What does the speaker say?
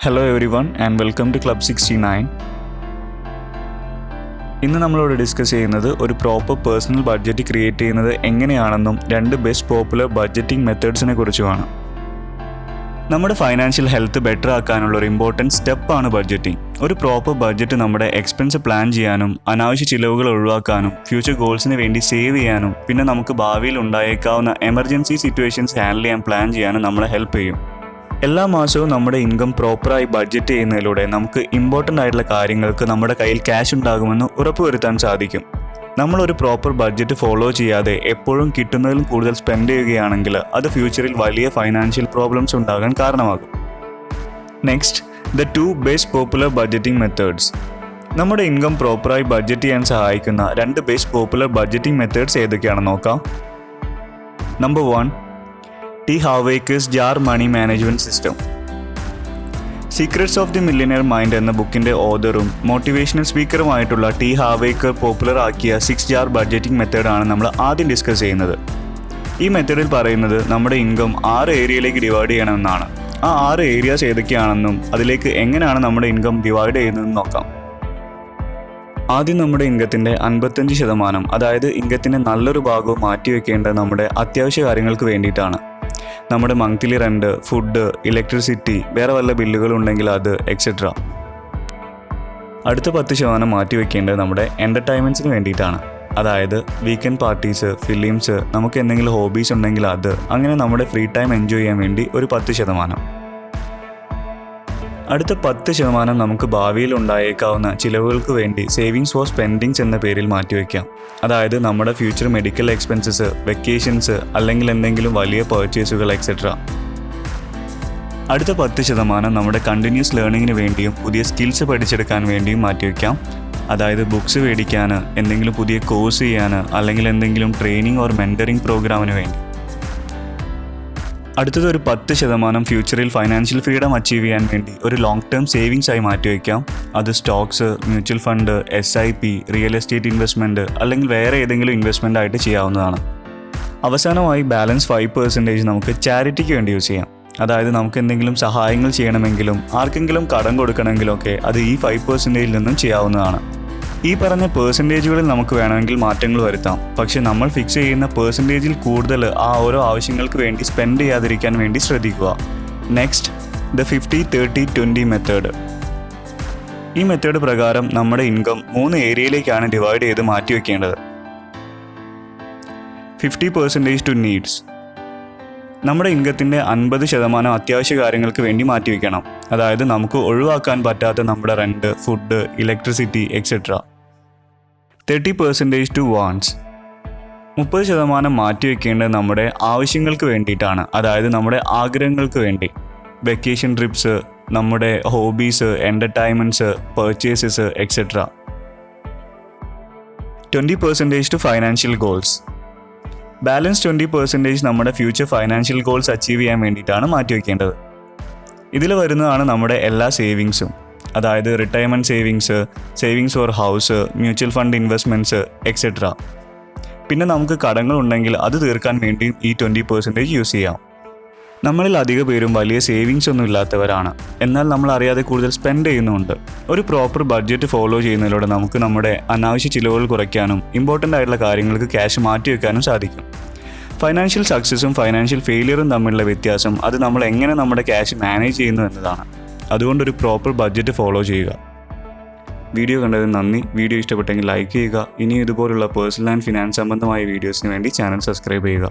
Hello everyone and welcome to Club 69. ഇന്ന് നമ്മളോട് discuss ചെയ്യുന്നത് ഒരു പ്രോപ്പർ പേഴ്സണൽ ബഡ്ജറ്റ് ക്രിയേറ്റ് ചെയ്യുന്നത് എങ്ങനെയാണെന്നും രണ്ട് ബെസ്റ്റ് പോപ്പുലർ ബഡ്ജറ്റിംഗ് മെത്തേഡ്സിനെ കുറിച്ചുമാണ്. നമ്മുടെ ഫൈനാൻഷ്യൽ ഹെൽത്ത് ബെറ്റർ ആക്കാനുള്ള ഒരു ഇമ്പോർട്ടൻറ്റ് സ്റ്റെപ്പാണ് ബഡ്ജറ്റിംഗ്. ഒരു പ്രോപ്പർ ബഡ്ജറ്റ് നമ്മുടെ എക്സ്പെൻസ് പ്ലാൻ ചെയ്യാനും അനാവശ്യ ചിലവുകൾ ഒഴിവാക്കാനും ഫ്യൂച്ചർ ഗോൾസിന് വേണ്ടി സേവ് ചെയ്യാനും പിന്നെ നമുക്ക് ഭാവിയിൽ ഉണ്ടായേക്കാവുന്ന എമർജൻസി സിറ്റുവേഷൻസ് ഹാൻഡിൽ ചെയ്യാൻ പ്ലാൻ ചെയ്യാനും നമ്മളെ ഹെൽപ്പ് ചെയ്യും. എല്ലാ മാസവും നമ്മുടെ ഇൻകം പ്രോപ്പറായി ബഡ്ജറ്റ് ചെയ്യുന്നതിലൂടെ നമുക്ക് ഇമ്പോർട്ടൻ്റ് ആയിട്ടുള്ള കാര്യങ്ങൾക്ക് നമ്മുടെ കയ്യിൽ ക്യാഷ് ഉണ്ടാകുമെന്ന് ഉറപ്പുവരുത്താൻ സാധിക്കും. നമ്മളൊരു പ്രോപ്പർ ബഡ്ജറ്റ് ഫോളോ ചെയ്യാതെ എപ്പോഴും കിട്ടുന്നതിലും കൂടുതൽ സ്പെൻഡ് ചെയ്യുകയാണെങ്കിൽ അത് ഫ്യൂച്ചറിൽ വലിയ ഫൈനാൻഷ്യൽ പ്രോബ്ലംസ് ഉണ്ടാകാൻ കാരണമാകും. Next, the 2 best popular budgeting methods. നമ്മുടെ ഇൻകം പ്രോപ്പറായി ബഡ്ജറ്റ് ചെയ്യാൻ സഹായിക്കുന്ന 2 ബെസ്റ്റ് പോപ്പുലർ ബഡ്ജറ്റിംഗ് മെത്തേഡ്സ് ഏതൊക്കെയാണെന്ന് നോക്കാം. Number 1, T Harv Eker's jar money management system. Secrets of the millionaire mind എന്ന ബുക്കിൻ്റെ ഓതറും മോട്ടിവേഷണൽ സ്പീക്കറുമായിട്ടുള്ള ടി ഹാവേക്കർ പോപ്പുലർ ആക്കിയ 6 ജാർ ബഡ്ജറ്റിംഗ് മെത്തേഡാണ് നമ്മൾ ആദ്യം ഡിസ്കസ് ചെയ്യുന്നത്. ഈ മെത്തേഡിൽ പറയുന്നത് നമ്മുടെ ഇൻകം 6 ഏരിയയിലേക്ക് ഡിവൈഡ് ചെയ്യണമെന്നാണ്. ആ 6 ഏരിയാസ് ഏതൊക്കെയാണെന്നും അതിലേക്ക് എങ്ങനെയാണ് നമ്മുടെ ഇൻകം ഡിവൈഡ് ചെയ്യുന്നതെന്ന് നോക്കാം. ആദ്യം നമ്മുടെ ഇൻകത്തിൻ്റെ 55%, അതായത് ഇൻകത്തിൻ്റെ നല്ലൊരു ഭാഗവും മാറ്റിവെക്കേണ്ടത് നമ്മുടെ അത്യാവശ്യ കാര്യങ്ങൾക്ക് വേണ്ടിയിട്ടാണ്. നമ്മുടെ മന്ത്ലി റെൻറ്റ്, ഫുഡ്, ഇലക്ട്രിസിറ്റി, വേറെ വല്ല ബില്ലുകളുണ്ടെങ്കിൽ അത് എക്സെട്ര. അടുത്ത 10% മാറ്റിവെക്കേണ്ടത് നമ്മുടെ എൻ്റർടൈൻമെൻറ്റ്സിന് വേണ്ടിയിട്ടാണ്. അതായത് വീക്കെൻഡ് പാർട്ടീസ്, ഫിലിംസ്, നമുക്ക് എന്തെങ്കിലും ഹോബീസ് ഉണ്ടെങ്കിൽ അത്, അങ്ങനെ നമ്മുടെ ഫ്രീ ടൈം എൻജോയ് ചെയ്യാൻ വേണ്ടി ഒരു 10%. അടുത്ത 10% നമുക്ക് ഭാവിയിൽ ഉണ്ടായേക്കാവുന്ന ചിലവുകൾക്ക് വേണ്ടി സേവിങ്സ് ഫോർ സ്പെൻഡിങ്സ് എന്ന പേരിൽ മാറ്റിവെക്കാം. അതായത് നമ്മുടെ ഫ്യൂച്ചർ മെഡിക്കൽ എക്സ്പെൻസസ്, വെക്കേഷൻസ്, അല്ലെങ്കിൽ എന്തെങ്കിലും വലിയ പർച്ചേസുകൾ എക്സെട്ര. അടുത്ത 10% നമ്മുടെ കണ്ടിന്യൂസ് ലേണിങ്ങിന് വേണ്ടിയും പുതിയ സ്കിൽസ് പഠിച്ചെടുക്കാൻ വേണ്ടിയും മാറ്റിവെക്കാം. അതായത് ബുക്സ് മേടിക്കാൻ, എന്തെങ്കിലും പുതിയ കോഴ്സ് ചെയ്യാൻ, അല്ലെങ്കിൽ എന്തെങ്കിലും ട്രെയിനിങ് ഓർ മെൻറ്ററിങ് പ്രോഗ്രാമിന് വേണ്ടി. അടുത്തത് ഒരു 10% ഫ്യൂച്ചറിൽ ഫൈനാൻഷ്യൽ ഫ്രീഡം അച്ചീവ് ചെയ്യാൻ വേണ്ടി ഒരു ലോങ് ടേം സേവിങ്സ് ആയി മാറ്റിവെക്കാം. അത് stocks, mutual fund, SIP, real estate investment, അല്ലെങ്കിൽ വേറെ ഏതെങ്കിലും ഇൻവെസ്റ്റ്മെൻ്റ് ആയിട്ട് ചെയ്യാവുന്നതാണ്. അവസാനമായി ബാലൻസ് 5% നമുക്ക് ചാരിറ്റിക്ക് വേണ്ടി യൂസ് ചെയ്യാം. അതായത് നമുക്ക് എന്തെങ്കിലും സഹായങ്ങൾ ചെയ്യണമെങ്കിലും ആർക്കെങ്കിലും കടം കൊടുക്കണമെങ്കിലും ഒക്കെ അത് ഈ 5%ൽ നിന്നും ചെയ്യാവുന്നതാണ്. ഈ പറഞ്ഞ പേഴ്സൻറ്റേജുകളിൽ നമുക്ക് വേണമെങ്കിൽ മാറ്റങ്ങൾ വരുത്താം. പക്ഷെ നമ്മൾ ഫിക്സ് ചെയ്യുന്ന പേഴ്സൻറ്റേജിൽ കൂടുതൽ ആ ഓരോ ആവശ്യങ്ങൾക്ക് വേണ്ടി സ്പെൻഡ് ചെയ്യാതിരിക്കാൻ വേണ്ടി ശ്രദ്ധിക്കുക. Next, the 50-30-20 method. ഈ മെത്തേഡ് പ്രകാരം നമ്മുടെ ഇൻകം 3 ഏരിയയിലേക്കാണ് ഡിവൈഡ് ചെയ്ത് മാറ്റിവെക്കേണ്ടത്. 50% ടു നീഡ്സ്. നമ്മുടെ ഇൻകത്തിൻ്റെ 50% അത്യാവശ്യ കാര്യങ്ങൾക്ക് വേണ്ടി മാറ്റിവെക്കണം. അതായത് നമുക്ക് ഒഴിവാക്കാൻ പറ്റാത്ത നമ്മുടെ rent, food, electricity etcetera. 30% to wants. 30% മാറ്റിവെക്കേണ്ടത് നമ്മുടെ ആവശ്യങ്ങൾക്ക് വേണ്ടിയിട്ടാണ്. അതായത് നമ്മുടെ ആഗ്രഹങ്ങൾക്ക് വേണ്ടി. വെക്കേഷൻ ട്രിപ്സ്, നമ്മുടെ hobbies, entertainments, purchases etcetera. 20% to financial goals. Balance 20% നമ്മുടെ ഫ്യൂച്ചർ ഫൈനാൻഷ്യൽ ഗോൾസ് അച്ചീവ് ചെയ്യാൻ വേണ്ടിയിട്ടാണ് മാറ്റിവെക്കേണ്ടത്. ഇതിൽ വരുന്നതാണ് നമ്മുടെ എല്ലാ സേവിങ്സും. അതായത് retirement savings, savings for house, mutual fund investments etcetera. പിന്നെ നമുക്ക് കടങ്ങളുണ്ടെങ്കിൽ അത് തീർക്കാൻ വേണ്ടിയും ഈ 20% യൂസ് ചെയ്യാം. നമ്മളിൽ അധിക പേരും വലിയ സേവിങ്സ് ഒന്നും ഇല്ലാത്തവരാണ്. എന്നാൽ നമ്മൾ അറിയാതെ കൂടുതൽ സ്പെൻഡ് ചെയ്യുന്നുമുണ്ട്. ഒരു പ്രോപ്പർ ബഡ്ജറ്റ് ഫോളോ ചെയ്യുന്നതിലൂടെ നമുക്ക് നമ്മുടെ അനാവശ്യ ചിലവുകൾ കുറയ്ക്കാനും ഇമ്പോർട്ടൻ്റ് ആയിട്ടുള്ള കാര്യങ്ങൾക്ക് ക്യാഷ് മാറ്റിവെക്കാനും സാധിക്കും. ഫൈനാൻഷ്യൽ സക്സസും ഫൈനാൻഷ്യൽ ഫെയിലിയറും തമ്മിലുള്ള വ്യത്യാസം അത് നമ്മൾ എങ്ങനെ നമ്മുടെ ക്യാഷ് മാനേജ് ചെയ്യുന്നു എന്നതാണ്. അതുകൊണ്ടൊരു പ്രോപ്പർ ബഡ്ജറ്റ് ഫോളോ ചെയ്യുക. വീഡിയോ കണ്ടതിന് നന്ദി. വീഡിയോ ഇഷ്ടപ്പെട്ടെങ്കിൽ ലൈക്ക് ചെയ്യുക. ഇനി ഇതുപോലുള്ള പേഴ്സണൽ ആൻഡ് ഫിനാൻസ് സംബന്ധമായ വീഡിയോസിന് വേണ്ടി ചാനൽ സബ്സ്ക്രൈബ് ചെയ്യുക.